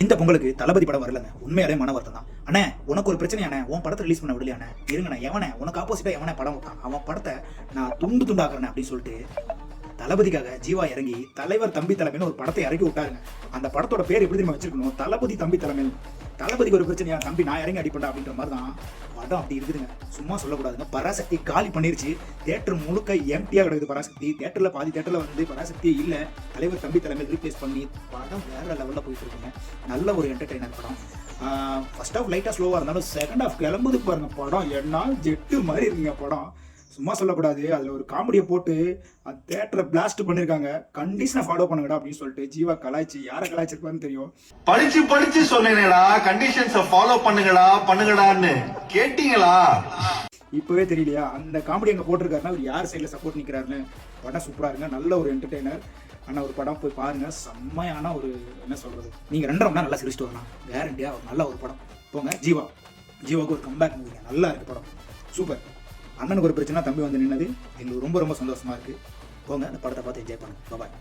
இந்த பொங்கலுக்கு தளபதி படம் வரலங்க. உண்மையாலே மன வருத்தம் தான். அண்ணே உனக்கு ஒரு பிரச்சனையானே, உன் படத்தை ரிலீஸ் பண்ண விடலையானே, இருங்கண்ணே எவனே உனக்கு ஆப்போசிட்டா எவனே படம் விட்டான், அவன் படத்தை நான் துண்டு துண்டாக்குறேன் அப்படின்னு சொல்லிட்டு தளபதிக்காக ஜீவா இறங்கி தலைவர் தம்பி தலைமைன்னு ஒரு படத்தை இறக்கி விட்டாருங்க. அந்த படத்தோட பேர் எப்படி தெரியுமா வச்சிருக்கணும், தளபதி தம்பி தலைமை. தளபதிக்கு ஒரு பிரச்சனையா, தம்பி நான் இறங்கி அடிப்பேன் அப்படின்ற மாதிரி தான் படம் அப்படி இருக்குதுங்க. சும்மா சொல்லக்கூடாதுங்க. பராசக்தி காலி பண்ணிருச்சு. தியேட்டர் முழுக்க எம்டியா கிடக்குது. பராசக்தி தியேட்டர்ல பாதி தியேட்டர்ல வந்து பராசக்தியே இல்லை. தலைவர் தம்பி தலைமையில் ரீப்ளேஸ் பண்ணி படம் வேற லெவல்ல போயிட்டு இருக்குங்க. நல்ல ஒரு என்டர்டெய்னர் படம். ஃபர்ஸ்ட் ஹாஃப் லைட்டா ஸ்லோவா இருந்தாலும் செகண்ட் ஹாஃப் கிளம்புது பாருங்க படம். என்ன ஜெட்டு மாதிரி இருக்குங்க படம். சும்மா சொல்லக்கூடாது. அதில் ஒரு காமெடியை போட்டு அது தேட்டரை பிளாஸ்ட் பண்ணியிருக்காங்க. கண்டிஷனை ஃபாலோ பண்ணுங்கடா அப்படின்னு சொல்லிட்டு ஜீவா கலாய்ச்சி யாரை கலாய்ச்சிருப்பான்னு தெரியும். படிச்சு சொன்னேனேடா, கண்டிஷன்ஸை ஃபாலோ பண்ணுங்கடான்னு கேட்டீங்களா? இப்பவே தெரியலையா அந்த காமெடி அங்கே போட்டிருக்காருன்னா அவர் யார் சைடில் சப்போர்ட் நிற்கிறாருன்னு. படம் சூப்பராக இருங்க. நல்ல ஒரு என்டர்டெய்னர். ஆனால் ஒரு படம் போய் பாருங்க. செம்மையான ஒரு என்ன சொல்றது, நீங்கள் 2.5 மணி நேரம் நல்லா சிரிச்சிட்டு வரலாம். கேரண்டியாக ஒரு நல்ல ஒரு படம். போங்க ஜீவாவுக்கு ஒரு கம்பேக் மூவிங்க. நல்லா இருக்கு படம். சூப்பர். அண்ணனுக்கு ஒரு பிரச்சனை, தம்பி வந்து நின்னது எங்களுக்கு ரொம்ப ரொம்ப சந்தோஷமா இருக்கு. போங்க அந்த படத்தை பார்த்து என்ஜாய் பண்ணுங்க. பாய்.